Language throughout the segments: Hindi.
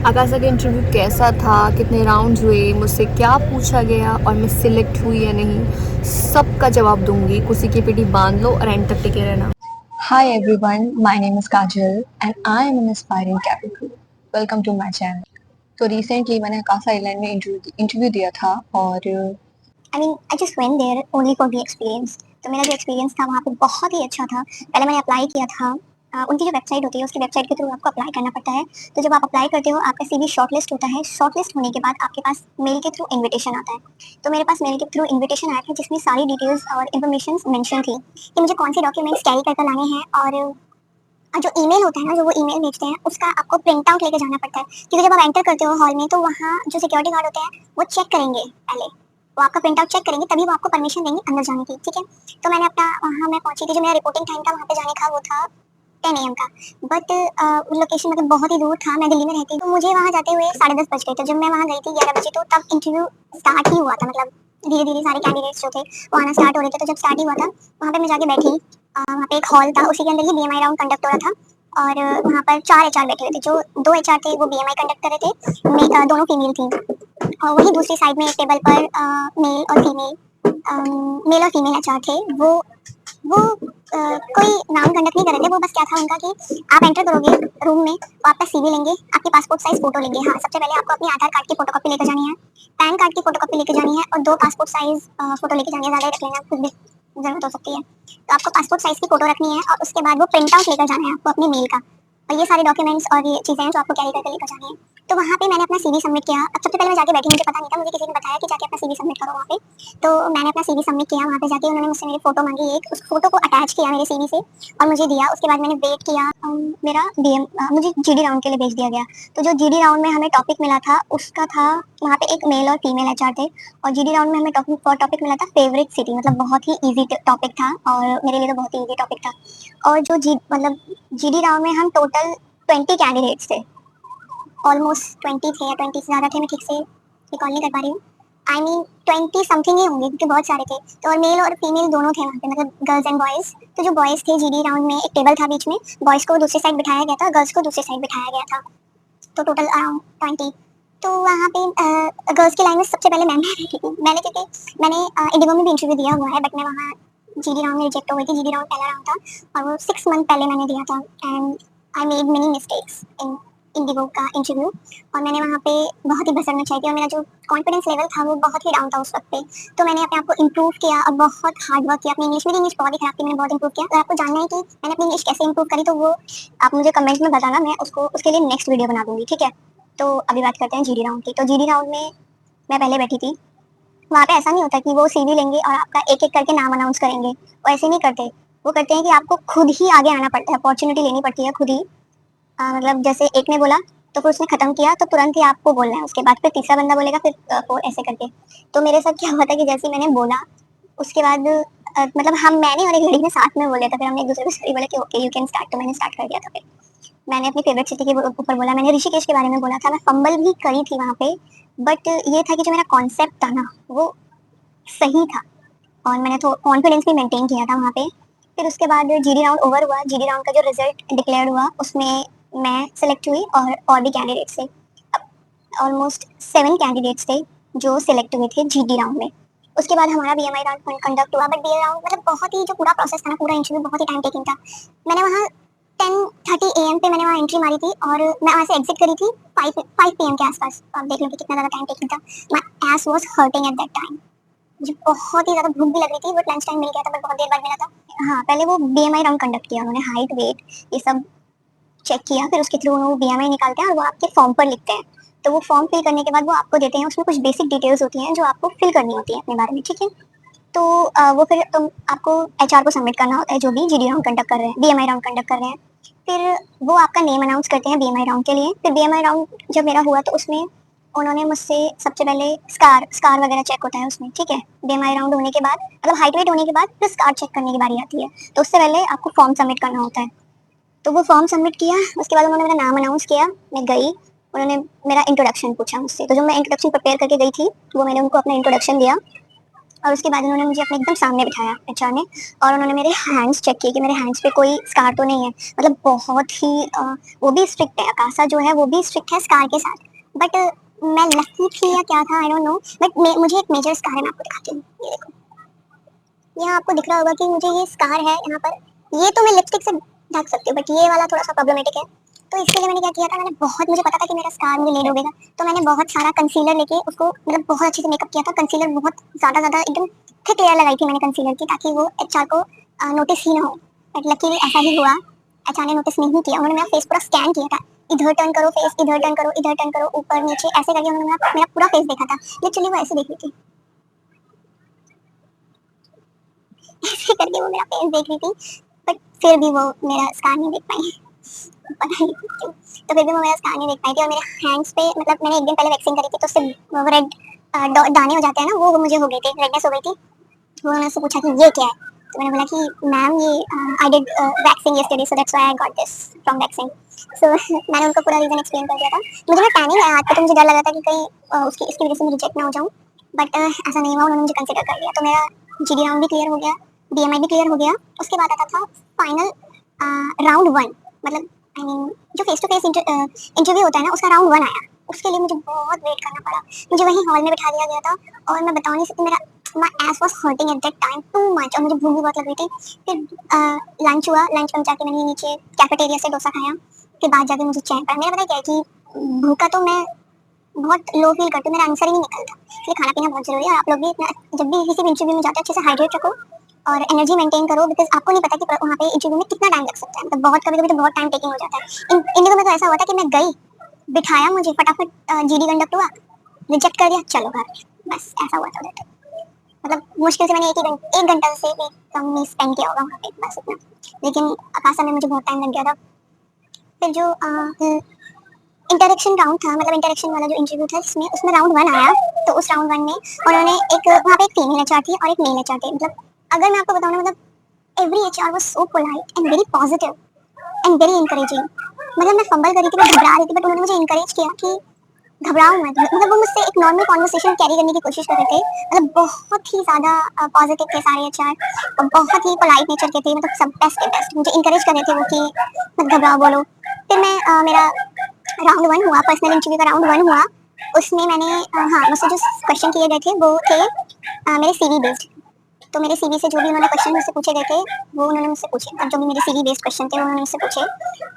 आकाशा का इंटरव्यू कैसा था, कितने राउंड्स हुए, मुझसे क्या पूछा गया और मैं सिलेक्ट हुई या नहीं, सबका जवाब दूंगी। कुर्सी की पेटी बांध लो और एंड तक टिके रहना। Hi everyone, my name is Kajal and I am an aspiring capital. Welcome to my channel. तो रिसेंटली मैंने कासा आइलैंड में इंटरव्यू दिया था और I just went there only for the experience. तो मेरा जो एक्सपीरियंस था वहाँ पे बहुत ही अच्छा था। पहले मैंने अप्लाई किया था। उनकी जो वेबसाइट होती है उसकी वेबसाइट के थ्रू आपको अप्लाई करना पड़ता है। तो जब आप अप्लाई करते हो आपका सीवी शॉर्टलिस्ट होता है। शॉर्टलिस्ट होने के बाद आपके पास मेल के थ्रू इन्विटेशन आता है। तो मेरे पास मेल के थ्रू इन्विटेशन आया था जिसमें सारी डिटेल्स और इन्फॉर्मेशन मेंशन थी कि मुझे कौन से डॉक्यूमेंट्स कैरी करके लाने हैं। और जो ईमेल होता है ना, जो वो ईमेल भेजते हैं उसका आपको प्रिंट आउट लेके जाना पड़ता है, क्योंकि जब आप एंटर करते हो हॉल में तो वहाँ जो सिक्योरिटी गार्ड होते हैं वो चेक करेंगे। पहले वो आपका प्रिंट आउट चेक करेंगे तभी वो आपको परमिशन देंगे अंदर जाने की। ठीक है, तो मैंने अपना वहाँ मैं पहुंची थी। जो मेरा रिपोर्टिंग टाइम था वहाँ पे जाने का वो था 10 AM का। बट लोकेशन मतलब बहुत ही दूर था, मैं दिल्ली में रहती हूँ, तो मुझे वहाँ जाते हुए 10:30 बज गए थे। जब मैं वहाँ गई थी 11 बजे, तो तब इंटरव्यू स्टार्ट ही हुआ था। मतलब धीरे धीरे सारे कैंडिडेट्स जो थे वो आना स्टार्ट हो रहे थे। तो जब स्टार्ट ही हुआ था वहाँ पे मैं जाके बैठी। वहाँ पे एक हॉल था, उसी के अंदर ही बीएमआई राउंड कंडक्ट हो रहा था। और वहाँ पर 4 एचआर बैठे हुए थे। जो 2 एचआर थे वो बीएमआई कंडक्ट कर रहे थे, दोनों फीमेल थी। और वहीं दूसरी साइड में एक टेबल पर मेल और फीमेल एचआर थे। वो कोई नाम कंडक्ट नहीं कर रहे थे। वो बस क्या था उनका कि आप एंटर करोगे रूम में तो आपका सीवी लेंगे, आपकी पासपोर्ट साइज फोटो लेंगे। हाँ, सबसे पहले आपको अपनी आधार कार्ड की फोटोकॉपी लेकर जानी है, पैन कार्ड की फोटोकॉपी लेकर जानी है और 2 पासपोर्ट साइज फोटो लेकर जानी है। ज़्यादा रख लेना, कुछ भी जरूरत हो सकती है। तो आपको पासपोर्ट साइज की फोटो रखनी है और उसके बाद वो प्रिंट आउट लेकर जाना है आपको अपनी मेल का। और ये सारे डॉक्यूमेंट्स और ये चीज़ें हैं जो आपको कैरी करके लेकर जानी है। तो वहाँ पे मैंने अपना सीवी सबमिट किया। अब सबसे पहले मैं जाके बैठी, मुझे पता नहीं था, मुझे किसी ने बताया कि जाके अपना सीवी सबमिट करो वहाँ पे। तो मैंने अपना सीवी सबमिट किया। वहाँ पे जाके उन्होंने मुझसे मेरी फोटो मांगी एक, उस फोटो को अटैच किया मेरे सीवी से और मुझे दिया। उसके बाद मैंने वेट किया। मेरा डीएम मुझे जीडी राउंड के लिए भेज दिया गया। तो जो जीडी राउंड में हमें टॉपिक मिला था उसका था, वहाँ पे एक मेल और फीमेल एचआर थे। और जीडी राउंड में हमें टॉपिक मिला था फेवरेट सिटी। मतलब बहुत ही ईजी टॉपिक था और मेरे लिए तो बहुत ही ईजी टॉपिक था। और जो जीडी राउंड में हम टोटल 20 कैंडिडेट्स थे। ऑलमोस्ट 20 थे या 20 से ज़्यादा थे, मैं ठीक से रिकॉल नहीं कर पा रही हूँ। आई मीन 20 समथिंग ही होंगे क्योंकि बहुत सारे थे। तो और मेल और फीमेल दोनों थे वहाँ पे, मतलब गर्ल्स एंड बॉयज़। तो जो बॉयज़ थे, जीडी राउंड में एक टेबल था बीच में, बॉयज़ को दूसरी साइड बिठाया गया था, गर्ल्स को दूसरी साइड बिठाया गया था। तो टोटल अराउंड 20। तो वहाँ पे गर्ल्स की लाइन में सबसे पहले मैं बैठी थी। मैंने क्योंकि मैंने इंडिगो में भी इंटरव्यू दिया हुआ है, बट मैं वहाँ जीडी राउंड में रिजेक्ट हो गई थी। जीडी राउंड पहला राउंड था और वो 6 मंथ पहले मैंने दिया था। And I made many mistakes in Indigo का इंटरव्यू। और मैंने वहाँ पे बहुत ही भसड़ मचाई थी और मेरा जो कॉन्फिडेंस लेवल था वो बहुत ही डाउन था उस वक्त पे। तो मैंने अपने आप को इम्प्रूव किया और बहुत हार्ड वर्क किया। अपनी इंग्लिश, मेरी इंग्लिश बहुत ही खराब थी, मैंने बहुत इम्प्रूव किया। अगर आपको जानना है कि मैंने अपनी इंग्लिश कैसे इम्प्रूव करी तो वो आप मुझे कमेंट में बताना, मैं उसको उसके लिए नेक्स्ट वीडियो बना दूंगी, ठीक है। तो अभी बात करते हैं जीडी राउंड की। तो जीडी राउंड में मैं पहले बैठी थी। वहाँ पे ऐसा नहीं होता कि वो सीवी लेंगे और आपका एक एक करके नाम अनाउंस करेंगे, वो ऐसे नहीं करते। वो करते हैं कि आपको खुद ही आगे आना पड़ता है, अपॉर्चुनिटी लेनी पड़ती है खुद ही। मतलब जैसे एक ने बोला तो फिर उसने खत्म किया तो तुरंत ही आपको बोलना है, उसके बाद फिर तीसरा बंदा बोलेगा, फिर फोर, ऐसे करके। तो मेरे साथ क्या हुआ था कि जैसे ही मैंने बोला उसके बाद मतलब मैंने और एक लड़की ने साथ में बोले, तो फिर हमने एक दूसरे को सॉरी बोला कि ओके यू कैन स्टार्ट। तो मैंने स्टार्ट कर दिया था। फिर मैंने अपनी फेवरेट सिटी के ऊपर बोला, मैंने ऋषिकेश के बारे में बोला था, मैं फंबल भी करी थी वहाँ पे। बट ये था कि जो मेरा कॉन्सेप्ट था ना वो सही था और मैंने तो कॉन्फिडेंस भी मेंटेन किया था वहाँ पे। फिर उसके बाद जीडी राउंड ओवर हुआ। जीडी राउंड का जो रिजल्ट डिक्लेयर हुआ उसमें मैं सेलेक्ट हुई और भी कैंडिडेट्स थे। ऑलमोस्ट 7 कैंडिडेट्स थे जो सिलेक्ट हुए थे जीडी राउंड में। उसके बाद हमारा बीएमआई राउंड कंडक्ट हुआ। बट बीए राउंड मतलब बहुत ही, जो पूरा प्रोसेस था ना, पूरा इंटरव्यू बहुत ही टाइम टेकिंग था। मैंने वहाँ 10:30 AM पे मैंने वहाँ एंट्री मारी थी और मैं वहाँ से एग्जिट करी थी 5 PM के आसपास। आप देख लो कि कितना ज़्यादा टाइम टेकिंग था। My ass was hurting at that time. मुझे बहुत ही ज़्यादा भूख भी लग रही थी, बट लंच टाइम मिल गया था, बट बहुत देर बाद मिला था। हाँ, पहले वो बीएमआई राउंड कंडक्ट किया उन्होंने, हाइट वेट ये सब चेक किया। फिर उसके थ्रू वो बीएमआई निकालते हैं और वो आपके फॉर्म पर लिखते हैं। तो वो फॉर्म फिल करने के बाद वो आपको देते हैं। उसमें कुछ बेसिक डिटेल्स होती हैं जो आपको फिल करनी होती है अपने बारे में, ठीक है। तो वो फिर आपको एचआर को सबमिट करना होता है, जो भी जीडी राउंड कंडक्ट कर रहे हैं, बीएमआई राउंड कंडक्ट कर रहे हैं। फिर वो आपका नेम अनाउंस करते हैं बीएमआई राउंड के लिए। फिर बीएमआई राउंड जब मेरा हुआ तो उसमें उन्होंने मुझसे सबसे पहले स्कार स्कार वगैरह चेक होता है उसमें, ठीक है। बीएमआई राउंड होने के बाद, मतलब हाइट वेट होने के बाद फिर स्कार चेक करने की बारी आती है। तो उससे पहले आपको फॉर्म सबमिट करना होता है। तो वो फॉर्म सबमिट किया। उसके बाद उन्होंने मेरा नाम अनाउंस किया, मैं गई। उन्होंने मेरा इंट्रोडक्शन पूछा मुझसे। तो जब मैं इंट्रोडक्शन प्रिपेयर करके गई थी वो मैंने उनको अपना इंट्रोडक्शन दिया और उसके बाद उन्होंने मुझे अपने एकदम सामने बिठाया एचआर ने, और उन्होंने मेरे हैंड्स चेक किए कि मेरे हैंड्स पे कोई स्कार तो नहीं है। मतलब बहुत ही वो भी स्ट्रिक्ट है, अकासा जो है वो भी स्ट्रिक्ट है स्कार के साथ। बट मैं लकी थी या क्या था, आई डोंट नो, बट मुझे एक मेजर स्कार है, मैं आपको दिखाती हूँ। ये देखो, यहाँ आपको दिख रहा होगा कि मुझे ये स्कार है यहाँ पर। ये तो मैं लिपस्टिक से ढक सकती हूँ, बट ये वाला थोड़ा सा प्रॉब्लमेटिक है। तो इसके लिए मैंने क्या किया था, मैंने बहुत, मुझे पता था कि मेरा स्कार मुझे ले डूबेगा, तो मैंने बहुत सारा कंसीलर लेके उसको मतलब बहुत अच्छे से मेकअप किया था। कंसीलर बहुत ज़्यादा ज़्यादा एकदम थिक लेयर लगाई थी मैंने कंसीलर की, ताकि वो एचआर को नोटिस ही ना हो। बट लकीली ऐसा ही हुआ, एचआर ने नोटिस नहीं किया। उन्होंने मेरा फेस पूरा स्कैन किया था, इधर टर्न करो फेस, इधर टर्न करो, इधर टर्न करो, ऊपर नीचे ऐसे करके उन्होंने मेरा पूरा फेस देखा था। लिटरली वो ऐसे देख रही थी, ऐसे करके वो मेरा फेस देख रही थी, बट फिर भी वो मेरा स्कार नहीं देख पाई। पता नहीं क्यों, तो फिर भी वो मेरा स्कार नहीं देख पाई थी। और मेरे हैंड्स पे, मतलब मैंने एक दिन पहले वैक्सिंग करी थी, तो उससे वो रेड दाने हो जाते हैं ना, वो मुझे हो गए थे, रेडनेस हो गई थी। तो उन्होंने उससे पूछा कि ये क्या है, तो मैंने बोला कि मैम ये I did waxing yesterday, so that's why I got this from waxing. So मैंने उनको पूरा रीजन एक्सप्लेन कर दिया था। मुझे ना टैनिंग है हाथ पे, तो मुझे डर लगा था कि कहीं उसकी इसकी वजह से मैं रिजेक्ट ना हो जाऊं, बट ऐसा नहीं हुआ, उन्होंने मुझे कंसीडर कर लिया। तो मेरा जीडी राउंड भी क्लियर हो गया, बीएमआई भी क्लियर हो गया। उसके बाद आता था फाइनल राउंड 1, मतलब आई मीन जो फेस टू फेस इंटरव्यू होता है ना, उसका राउंड 1 आया। उसके लिए मुझे बहुत वेट करना पड़ा, मुझे वहीं हॉल में बिठा दिया गया था, और मैं बता नहीं सकती, मेरा my ass was hurting at that time too much, और मुझे भूख भी बहुत लग रही थी। फिर लंच हुआ, लंच में जाके मैंने नीचे कैफेटेरिया से डोसा खाया। फिर बाद जाके मुझे चैन पड़ा। मेरा पता क्या है कि भूखा तो मैं बहुत लो फील करती हूँ, मेरा आंसर ही नहीं निकलता, इसलिए खाना पीना बहुत जरूरी है। और आप लोग भी इतना, जब भी किसी भी इंटरव्यू में जाते हो, अच्छे से हाइड्रेट रखो और एनर्जी मेंटेन करो, बिकॉज आपको नहीं पता कि वहाँ पे इंटरव्यू में कितना टाइम लग सकता है। मतलब बहुत कभी कभी तो बहुत टाइम टेकिंग हो जाता है। इंडिगो में तो ऐसा हुआ था कि मैं गई, बिठाया मुझे, फटाफट जीडी कंडक्ट हुआ, रिजेक्ट कर दिया, चलो घर, बस ऐसा हुआ था उधर। मतलब मुश्किल से मैंने एक घंटा से भी कम नहीं स्पेंड किया होगा वहाँ पे, बस इतना। लेकिन अकासा में मुझे बहुत टाइम लग गया था। फिर जो इंटरेक्शन राउंड था, मतलब इंटरेक्शन वाला जो इंटरव्यू था, जिसमें उसमें राउंड 1 आया, तो उस राउंड 1 में उन्होंने एक, वहाँ पे एक फीमेल एचआर थी और एक मेल एचआर थे। मतलब अगर मैं आपको बताऊँ ना, मतलब every HR was so polite and very positive and very encouraging. मतलब मैं फंबल कर रही थी, मैं घबरा रही थी, बट उन्होंने मुझे इंकरेज किया कि घबराओ मत। मतलब वो मुझसे एक नॉर्मल कॉन्वर्सेशन कैरी करने की कोशिश कर रहे थे। मतलब बहुत ही ज़्यादा पॉजिटिव थे सारे एचआर, और बहुत ही पोलाइट नेचर के थे, मतलब सब बेस्ट के बेस्ट मुझे इंकरेज कर रहे थे वो कि मत घबराओ, बोलो। फिर मैं मेरा राउंड 1 हुआ, पर्सनल इंटरव्यू का राउंड 1 हुआ। उसमें मैंने हाँ, मुझसे जो क्वेश्चन किए गए थे वो थे मेरे सीवी बेस्ड। तो मेरे सीवी से जो भी उन्होंने क्वेश्चन मुझसे पूछे गए थे, वो उन्होंने मुझसे पूछे, मतलब जो भी मेरे सीवी बेस्ड क्वेश्चन थे वो उन्होंने मुझसे पूछे।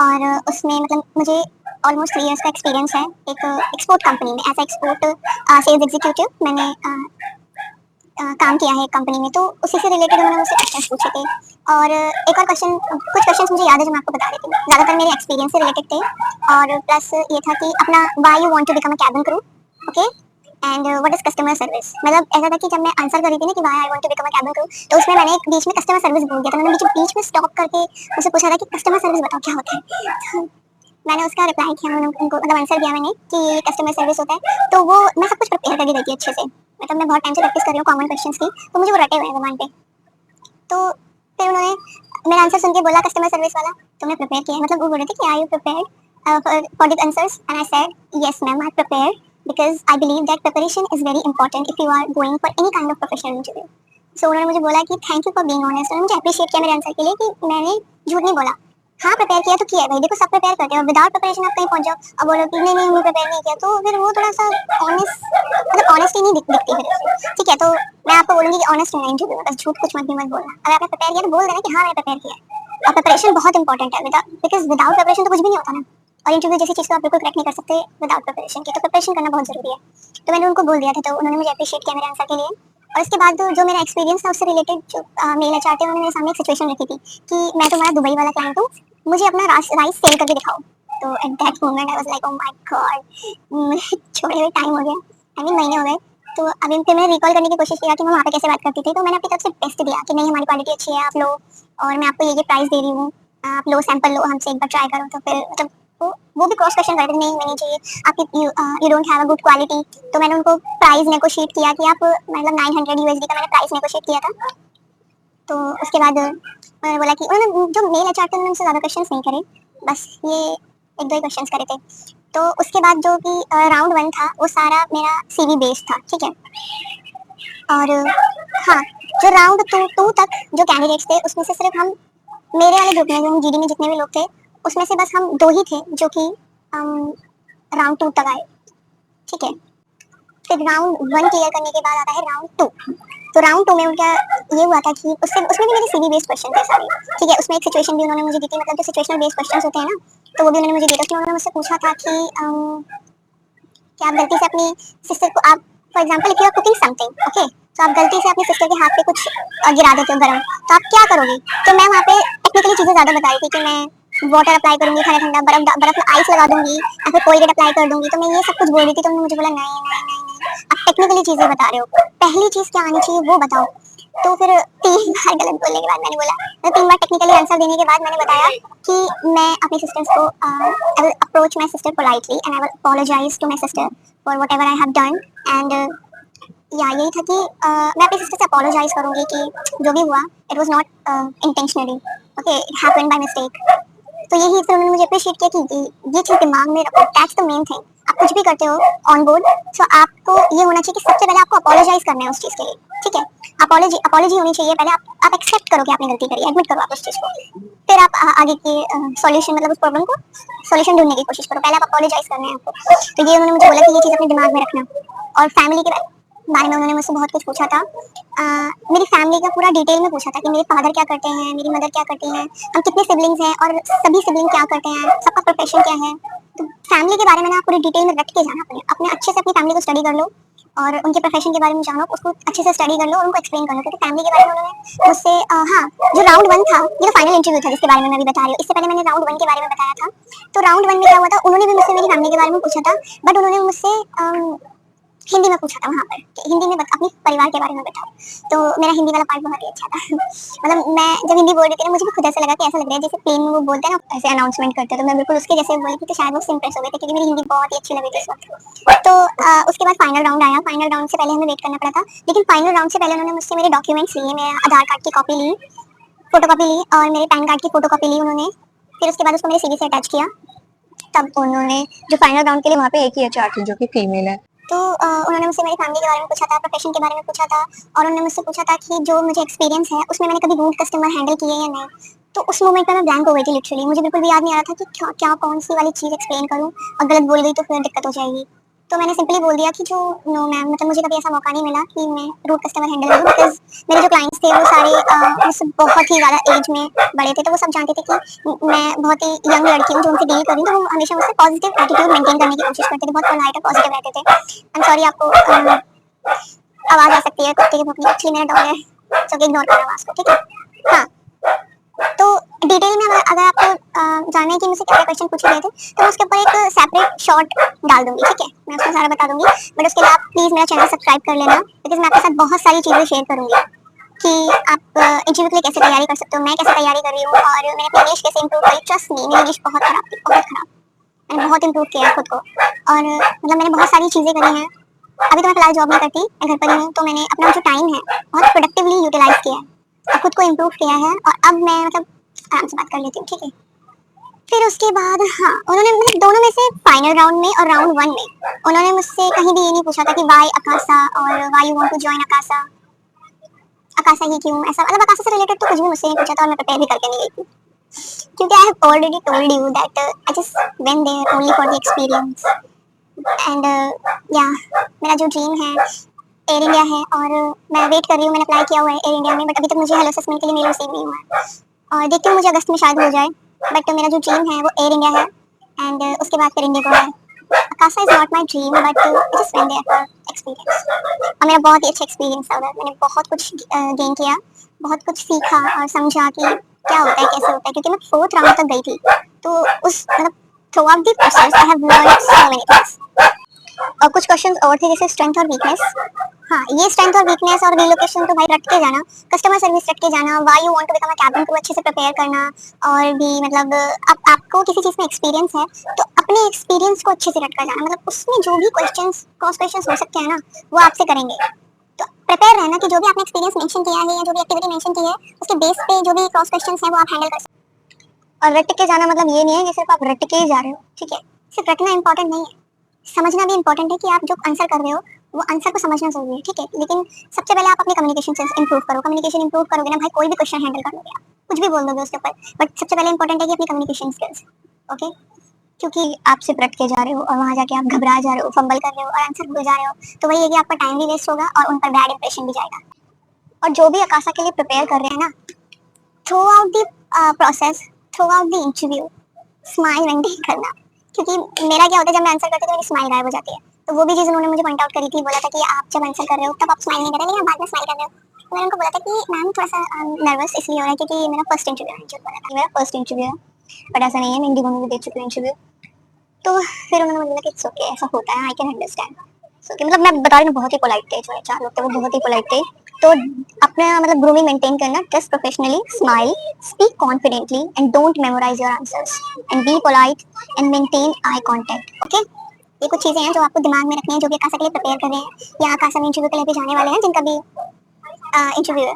और उसमें मतलब मुझे ऑलमोस्ट 3 इयर्स का एक्सपीरियंस है एक एक्सपोर्ट कंपनी में, एज एक्सपोर्ट सेल्स एग्जीक्यूटिव मैंने काम किया है एक कंपनी में। तो उसी से रिलेटेड उन्होंने मुझसे क्वेश्चन पूछे थे। और एक और क्वेश्चन, कुछ क्वेश्चन मुझे याद है जो मैं आपको बता देती हूँ, ज़्यादातर मेरे एक्सपीरियंस से रिलेटेड थे। और प्लस ये था कि अपना why you want to become a cabin crew, okay, and what is customer service. मतलब ऐसा था कि जब मैं आंसर कर रही थी ना कि why I want to become a cabin crew, तो उसमें मैंने एक बीच में कस्टमर सर्विस बोल दिया था। मैंने बीच में स्टॉप करके मुझसे पूछा था कि कस्टमर सर्विस बताओ क्या होता है। मैंने उसका रिप्लाई किया, उनको मतलब आंसर दिया मैंने कि ये कस्टमर सर्विस होता है। तो वो मैं सब कुछ प्रिपेयर करके गई थी अच्छे से, मतलब मैं बहुत टाइम से प्रैक्टिस कर रही हूँ कॉमन क्वेश्चंस की, तो मुझे वो रटे हुए हैं ज़बान पे। तो फिर उन्होंने मेरा आंसर सुन के बोला कस्टमर सर्विस वाला, तो मैं प्रिपेयर किया, मतलब वो बोल रहे थे कि are you prepared for the answers, and I said yes ma'am I prepared, because I believe that preparation is very important if you are going for any kind of professional interview. So उन्होंने मुझे बोला कि thank you for being honest, उन्होंने मुझे अप्रिशिएट किया मेरे आंसर के लिए कि मैंने झूठ नहीं बोला। हाँ प्रिपेयर किया तो किया है भाई, देखो सब प्रिपेयर करते हैं, विदाउट प्रिपरेशन आप कहीं पहुंच जाओ अब बोलो कि नहीं नहीं हमने प्रिपेयर नहीं किया, तो फिर वो थोड़ा सा ऑनेस्ट, मतलब ऑनेस्टी नहीं दिखती फिर उसमें। ठीक है, तो मैं आपको बोलूंगी कि ऑनेस्ट रहना इंटरव्यू में, बस झूठ कुछ मत भी मत बोलना। अगर आपने प्रिपेयर किया तो बोल देना कि हाँ मैंने प्रिपेयर किया है। और प्रिपरेशन बहुत इंपॉर्टेंट है, बिकॉज विदाउट प्रिपरेशन तो कुछ भी नहीं होता ना, और इंटरव्यू जैसी चीज़ को आप बिल्कुल क्रैक नहीं कर सकते विदाउट प्रिपरेशन के, तो प्रिपरेशन करना बहुत जरूरी है। तो मैंने उनको बोल दिया था, तो उन्होंने मुझे अप्रिशिएट किया मेरे आंसर के लिए। और इसके बाद जो मेरा एक्सपीरियंस था उससे रिलेटेड जो मेल एचआर थे, उन्होंने मेरे सामने एक सिचुएशन रखी थी कि मैं तुम्हारा दुबई वाला क्लाइंट हूँ, मुझे अपना राइस सेल करके दिखाओ। तो at that moment I was like oh my God, छोड़े हुए टाइम हो गया, आई मीन महीने हो गए। तो अभी फिर मैंने रिकॉल करने की कोशिश किया कि मैं वहाँ पे कैसे बात करती थी, तो मैंने अपनी तरफ से बेस्ट दिया कि नहीं हमारी क्वालिटी अच्छी है, आप लो, और मैं आपको ये प्राइस दे रही हूँ, आप लो सैंपल लो हमसे एक बार ट्राई करो। तो फिर मतलब वो भी क्रॉस क्वेश्चन कर रहे थे, नहीं मैंने चाहिए आपकी, you don't have a good quality. तो मैंने उनको प्राइस नेगोशिएट किया कि आप, मतलब 900 यूएसडी का मैंने प्राइस नेगोशिएट किया था। तो उसके बाद उन्होंने बोला कि उन्होंने जो मेल एचआर थे उन्होंने उनसे ज़्यादा क्वेश्चंस नहीं करे, बस ये एक दो ही क्वेश्चंस करे थे। तो उसके बाद जो कि राउंड 1 था वो सारा मेरा सीवी बेस्ड था, ठीक है। और हाँ, जो राउंड टू तक जो कैंडिडेट्स थे उसमें से सिर्फ हम, मेरे वाले ग्रुप में जो हम जीडी में जितने भी लोग थे उसमें से बस हम दो ही थे जो कि राउंड टू तक आए, ठीक है। फिर राउंड वन क्लियर करने के बाद आता है राउंड टू। तो राउंड टू में उनका ये हुआ था कि उसमें भी मेरे सीवी बेस्ड क्वेश्चन थे सारे, ठीक है। उसमें एक सिचुएशन भी उन्होंने मुझे दी थी, मतलब जो सिचुएशनल बेस्ड क्वेश्चंस होते हैं ना, तो वो भी उन्होंने मुझे दिया था। उसमें उन्होंने मुझसे पूछा था कि कि आप गलती से अपनी सिस्टर को, आप for example if you are cooking something, okay, तो आप गलती से अपनी सिस्टर के हाथ पे कुछ गिरा देते हो गरम, तो आप क्या करोगे। तो मैं वहाँ पे टेक्निकली चीजें ज्यादा बता रही थी कि मैं वाटर अप्लाई करूंगी, ठंडा ठंडा बर्फ आइस लगा दूंगी या फिर कोलगेट अप्लाई कर दूंगी। तो मैं ये सब कुछ बोल रही थी, तो उन्होंने मुझे बोला नहीं नहीं नहीं नहीं, आप टेक्निकली चीजें बता रहे हो, पहली चीज क्या आनी चाहिए वो बताओ। तो फिर 3 बार गलत बोलने के बाद मैंने बोला, तो 3 बार टेक्निकली आंसर देने के बाद मैंने बताया कि मैं अपनी सिस्टर्स को I will approach my sister politely and I will apologise to my sister for whatever I have done. And या यही था कि मैं अपनी सिस्टर से अपोलोजाइज करूंगी कि जो भी हुआ it was not intentionally, okay, it happened by mistake. तो यही फिर उन्होंने मुझे अप्रिशिएट किया कि ये चीज दिमाग में रखो, दैट्स द मेन थिंग। आप कुछ भी करते हो ऑन बोर्ड, सो आपको ये होना चाहिए कि सबसे पहले आपको अपोलोजाइज करना है उस चीज के लिए, ठीक है। अपॉलॉजी होनी चाहिए पहले, आप एक्सेप्ट करो कि आपने गलती करी, एडमिट करो आप उस चीज को, फिर आप आगे के सॉल्यूशन, मतलब उस प्रॉब्लम को सॉल्यूशन ढूंढने की कोशिश करो, पहले आप अपोलोजाइज करना है आपको। तो ये उन्होंने मुझे बोला कि ये चीज अपने दिमाग में रखना। और फैमिली के बारे में उन्होंने मुझसे बहुत कुछ पूछा था। मेरी फैमिली का पूरा डिटेल में पूछा था कि मेरे फादर क्या करते हैं, मेरी मदर क्या करती हैं, हम कितने सिबलिंग्स हैं और सभी सिबलिंग क्या करते हैं, सबका प्रोफेशन क्या है। तो फैमिली के बारे में ना पूरी डिटेल में रट के जाना, अपने अच्छे से अपनी फैमिली को स्टडी कर लो और उनके प्रोफेशन के बारे में जानो, उसको अच्छे से स्टडी कर लो और उनको एक्सप्लेन कर लो। क्योंकि फैमिली के बारे में उन्होंने मुझसे हाँ, जो राउंड वन था, ये तो फाइनल इंटरव्यू था जिसके बारे में मैं अभी बता रही हूँ, इससे पहले मैंने राउंड वन के बारे में बताया था। तो राउंड वन में क्या हुआ था, उन्होंने भी मुझसे मेरी फैमिली के बारे में पूछा था, बट उन्होंने मुझसे हिंदी में पूछा था वहाँ पर कि हिंदी में अपने परिवार के बारे में बताओ। तो मेरा हिंदी वाला पार्ट बहुत ही अच्छा था मतलब मैं जब हिंदी बोल रही थी ना, मुझे भी खुद ऐसा लगा कि ऐसा लग रहा है जैसे प्लेन में वो बोलते हैं ना, ऐसे अनाउंसमेंट करते हैं, तो मैं बिल्कुल उसके जैसे बोली थी। तो शायद वो इम्प्रेस हो गए थे क्योंकि मेरी हिंदी बहुत ही अच्छी लगी थी इस वक्त। तो उसके बाद फाइनल राउंड आया। फाइनल राउंड से पहले हमें वेट करना पड़ा था, लेकिन फाइनल राउंड से पहले उन्होंने मुझसे मेरे डॉक्यूमेंट्स लिए, मेरे आधार कार्ड की कॉपी ली, फोटो कॉपी ली और मेरे पैन कार्ड की फोटो कॉपी ली उन्होंने। फिर उसके बाद उसको मेरे सीवी से अटैच किया। तब उन्होंने जो फाइनल राउंड के लिए वहाँ पे एक ही एचआर थी जो कि फीमेल है। तो उन्होंने मुझसे मेरी फैमिली के बारे में पूछा था, प्रोफेशन के बारे में पूछा था और उन्होंने मुझसे पूछा था कि जो मुझे एक्सपीरियंस है उसमें मैंने कभी रूड कस्टमर हैंडल किए या नहीं। तो उस मोमेंट पे मैं ब्लैंक हो गई थी लिटरली, मुझे बिल्कुल भी याद नहीं आ रहा था कि क्या कौन सी वाली चीज़ एक्सप्लेन करूँ और गलत बोल गई तो फिर दिक्कत हो जाएगी। तो मैंने सिंपली बोल दिया कि जो नो मैम, मतलब मुझे कभी ऐसा मौका नहीं मिला कि मैं रूड कस्टमर हैंडल करूँ, बिकॉज मेरे जो क्लाइंट्स थे वो सारे मुझसे बहुत ही ज़्यादा एज में बड़े थे। तो वो सब जानते थे कि मैं बहुत ही यंग लड़की हूँ जो उनसे डील कर रही हूँ। तो वो हमेशा मुझसे पॉजिटिव एटीट्यूड मेंटेन करने की कोशिश करते थे, बहुत पोलाइट और पॉजिटिव रहते थे। आई एम सॉरी, आपको आवाज़ आ सकती है कुत्ते की भौंकने, एक्चुअली मेरा डॉग है जो कि इग्नोर कर आवाज़ को, ठीक है। हाँ, तो डिटेल में अगर आपको जानना है कि मुझसे क्या क्वेश्चन पूछे गए थे, तो मैं उसके ऊपर एक सेपरेट शॉर्ट डाल दूंगी, ठीक है, मैं उसमें सारा बता दूंगी। बट उसके लिए आप प्लीज़ मेरा चैनल सब्सक्राइब कर लेना, बिकॉज मैं आपके साथ बहुत सारी चीज़ें शेयर करूंगी कि आप इंटरव्यू के लिए कैसे तैयारी कर सकते हो, मैं कैसे तैयारी कर रही हूँ और मैंने अपनी इंग्लिश कैसे इंप्रूव करी। ट्रस्ट मी, मेरी इंग्लिश बहुत खराब थी, बहुत खराब। मैंने बहुत इंप्रूव किया खुद को और मतलब मैंने बहुत सारी चीज़ें करी हैं। अभी तो मैं फिलहाल जॉब नहीं करती, मैं घर पर ही हूँ। तो मैंने अपना जो टाइम है बहुत प्रोडक्टिवली यूटिलाइज किया है और खुद को इम्प्रूव किया है और अब मैं मतलब आराम से बात कर लेती हूँ, ठीक है। फिर उसके बाद हाँ, उन्होंने मतलब दोनों में से फाइनल राउंड में और राउंड वन में उन्होंने मुझसे कहीं भी ये नहीं पूछा था कि वाई अकासा और why you want to join Akasa, Akasa ही क्यों, ऐसा मतलब अकासा से रिलेटेड तो कुछ भी मुझसे नहीं पूछा था और मैं प्रिपेयर भी करके नहीं गई थी, क्योंकि I have already told you that I just went there only for the experience. And या मेरा जो ड्रीम है एयर इंडिया है और मैं वेट कर रही हूँ। मैंने अप्लाई किया हुआ है एयर इंडिया में, बट अभी तक मुझे हेलो असेसमेंट के लिए मेल रिसीव नहीं हुआ है और देखती हूँ मुझे अगस्त में शायद हो जाए। बट मेरा जो ड्रीम है वो एयर इंडिया है एंड उसके बाद फिर इंडिगो है। Akasa is not my dream, but I just went there for experience और मेरा बहुत ही अच्छा एक्सपीरियंस था उधर। मैंने बहुत कुछ गेन किया, बहुत कुछ सीखा और समझा कि क्या होता है, कैसे होता है, क्योंकि मैं 4th राउंड तक गई थी। तो उस मतलब through out the process I have learned so many things. और कुछ क्वेश्चंस और थे जैसे स्ट्रेंथ और वीकनेस। हाँ, ये स्ट्रेंथ और वीकनेस और रिलोकेशन तो भाई रट के जाना, कस्टमर सर्विस रट के जाना, why you want to become a cabin crew अच्छे से प्रिपेयर करना और भी मतलब आपको किसी चीज़ में एक्सपीरियंस है तो अपने एक्सपीरियंस को अच्छे से रट कर जाना। मतलब उसमें जो भी क्वेश्चंस क्रॉस क्वेश्चंस हो सकते हैं ना, वो आपसे करेंगे। तो प्रिपेयर रहना कि जो भी आपने एक्सपीरियंस मेंशन किया है या जो भी एक्टिविटी मेंशन की है उसके बेस पे जो भी क्रॉस क्वेश्चंस हैं वो आप हैंडल कर सकते हैं। और रट के जाना मतलब ये नहीं है कि सिर्फ आप रट के ही जा रहे हो, ठीक है। सिर्फ रटना इंपॉर्टेंट नहीं है, समझना भी इंपॉर्टेंट है कि आप जो आंसर कर रहे हो वो आंसर को समझना जरूरी है, ठीक है, लेकिन सबसे पहले आप अपनी कम्युनिकेशन स्किल्स इंप्रूव करो। कम्युनिकेशन इंप्रूव करोगे ना भाई, कोई भी क्वेश्चन हैंडल कर लोगे आप, कुछ भी बोल दोगे उसके ऊपर। बट सबसे पहले इंपॉर्टेंट है कि अपनी कम्युनिकेशन स्किल्स, ओके। क्योंकि आप सिर्फ रट के जा रहे हो और वहां जाके आप घबरा जा रहे हो, फंबल कर रहे हो और आंसर भूल जा रहे हो, तो वही है कि आपका टाइम भी वेस्ट होगा और उन पर बैड इंप्रेशन भी जाएगा। और जो भी अकासा के लिए प्रिपेयर कर रहे हैं ना, through out the process, through out the interview, smile maintain करना। क्योंकि मेरा क्या होता है, जब मैं आंसर करती हूँ तो मेरी स्माइल गायब हो जाती है। तो वो भी चीज़ उन्होंने मुझे पॉइंट आउट करी थी, बोला था कि आप जब आंसर कर रहे हो तब आप स्माइल नहीं कर रहे, लेकिन बाद में स्माइल कर रहे हो। तो मैंने उनको बोला था कि मैम थोड़ा सा नर्वस इसलिए हो रहा है क्योंकि मेरा फर्स्ट इंटरव्यू है, जो बोला था मेरा फर्स्ट इंटरव्यू है, बट ऐसा नहीं है, मैं इंडिगो में भी दे चुकी हूँ इंटरव्यू। तो फिर उन्होंने बोला कि इट्स ओके, ऐसा होता है, आई कैन अंडरस्टैंड। सो कि मतलब मैं बता रही हूँ, बहुत ही पोलाइट थे जो एचआर लोग थे, वो बहुत ही पोलाइट थे। तो अपना मतलब ग्रूमिंग मेंटेन करना, dress professionally, smile, speak confidently and don't memorise your answers and be polite and maintain eye contact, okay. ये कुछ चीजें हैं जो आपको दिमाग में रखनी है, जो भी आकाशा के लिए प्रिपेयर कर रहे हैं या आकाशा में इंटरव्यू के लिए भी जाने वाले हैं, जिनका भी इंटरव्यू है।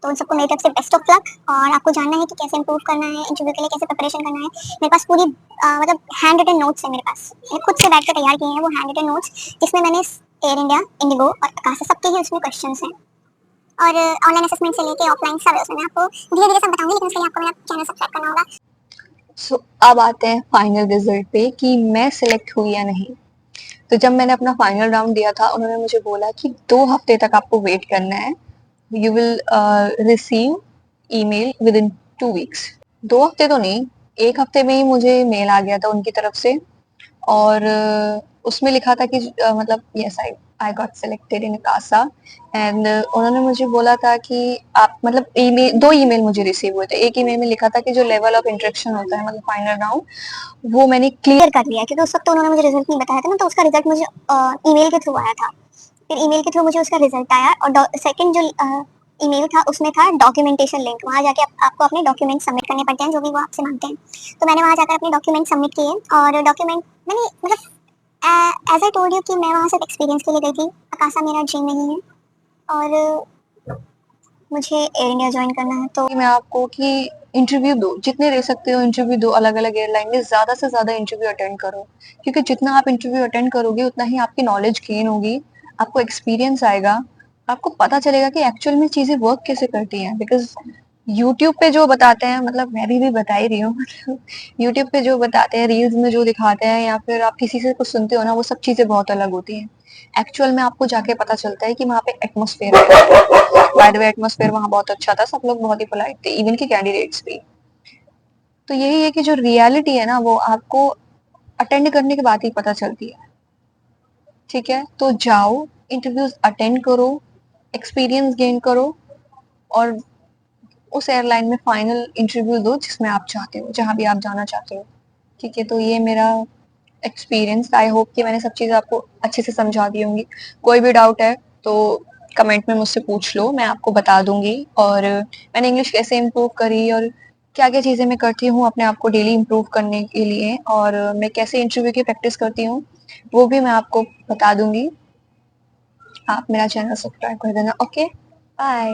तो उन सबको मेरी तरफ से बेस्ट ऑफ लक। और आपको जानना है कि कैसे इंप्रूव करना है इंटरव्यू के लिए, कैसे प्रिपरेशन करना है, मेरे पास पूरी मतलब हैंड रिटन नोट्स है मेरे पास, मैंने खुद से बैठ कर तैयार किए हैं वो हैंड रिटन नोट्स, जिसमें मैंने एयर इंडिया, इंडिगो और आकाशा सबके ही उसमें क्वेश्चंस हैं। और ऑनलाइन असेसमेंट से लेके ऑफलाइन सब है उसमें, मैं आपको धीरे धीरे सब बताऊंगी, लेकिन उसके लिए आपको मेरा चैनल सब्सक्राइब करना होगा। सो अब आते हैं फाइनल रिजल्ट पे कि मैं सिलेक्ट हुई या नहीं। तो जब मैंने अपना फाइनल राउंड दिया था, उन्होंने मुझे बोला कि 2 हफ्ते तक आपको वेट करना है, you will receive email with in 2 weeks. 2 हफ्ते तो नहीं, 1 हफ्ते में ही मुझे मेल आ गया था उनकी तरफ से। और उसमें लिखा था कि मतलब yes, I got selected in Akasa. And उन्होंने मुझे बोला था कि आप मतलब ईमेल, 2 ईमेल मुझे रिसीव हुए थे। एक ईमेल में लिखा था कि जो लेवल ऑफ इंटरेक्शन होता है मतलब फाइनल राउंड, वो मैंने क्लियर कर लिया, क्योंकि उस वक्त तो उन्होंने मुझे रिजल्ट नहीं बताया था ना, तो उसका रिजल्ट मुझे ईमेल के थ्रू आया था। फिर ईमेल के थ्रू मुझे उसका रिजल्ट आया, और सेकंड जो ईमेल था उसमें था डॉक्यूमेंटेशन लिंक, वहाँ जाके आपको अपने डॉक्यूमेंट सबमिट करने पड़ते हैं, जो भी वो आपसे मांगते हैं। तो मैंने वहाँ जाकर अपने डॉक्यूमेंट सबमिट किए, और डॉक्यूमेंट मैंने मतलब एज आई टोल्ड यू कि मैं वहाँ सिर्फ एक्सपीरियंस के लिए गई थी, आकाशा मेरा ड्रीम नहीं है, और मुझे एयर इंडिया ज्वाइन करना है। तो मैं आपको कि इंटरव्यू दो, जितने दे सकते हो इंटरव्यू दो, अलग अलग एयरलाइन में ज्यादा से ज्यादा इंटरव्यू अटेंड करो, क्योंकि जितना आप इंटरव्यू अटेंड करोगे उतना ही आपकी नॉलेज गेन होगी, आपको एक्सपीरियंस आएगा, आपको पता चलेगा कि एक्चुअल में चीजें वर्क कैसे करती हैं। बिकॉज यूट्यूब पे जो बताते हैं, मतलब मैं भी बता ही रही हूँ यूट्यूब पे जो बताते हैं, रील्स में जो दिखाते हैं, या फिर आप किसी से कुछ सुनते हो ना, वो सब चीजें बहुत अलग होती हैं। एक्चुअल में आपको जाके पता चलता है कि वहाँ पे एटमोसफेयर है। बाय द वे एटमोसफेयर वहाँ बहुत अच्छा था, सब लोग बहुत ही पोलाइट थे, इवन के कैंडिडेट्स भी। तो यही है कि जो रियलिटी है ना, वो आपको अटेंड करने के बाद ही पता चलती है। ठीक है, तो जाओ, इंटरव्यूज अटेंड करो, एक्सपीरियंस गेन करो, और उस एयरलाइन में फाइनल इंटरव्यू दो जिसमें आप चाहते हो, जहां भी आप जाना चाहते हो। ठीक है, तो ये मेरा एक्सपीरियंस। आई होप कि मैंने सब चीज़ आपको अच्छे से समझा दी होंगी। कोई भी डाउट है तो कमेंट में मुझसे पूछ लो, मैं आपको बता दूंगी। और मैंने इंग्लिश कैसे इम्प्रूव करी और क्या क्या चीज़ें मैं करती हूँ अपने आप को डेली इम्प्रूव करने के लिए, और मैं कैसे इंटरव्यू की प्रैक्टिस करती हूँ, वो भी मैं आपको बता दूंगी। आप मेरा चैनल सब्सक्राइब कर देना। Okay, bye.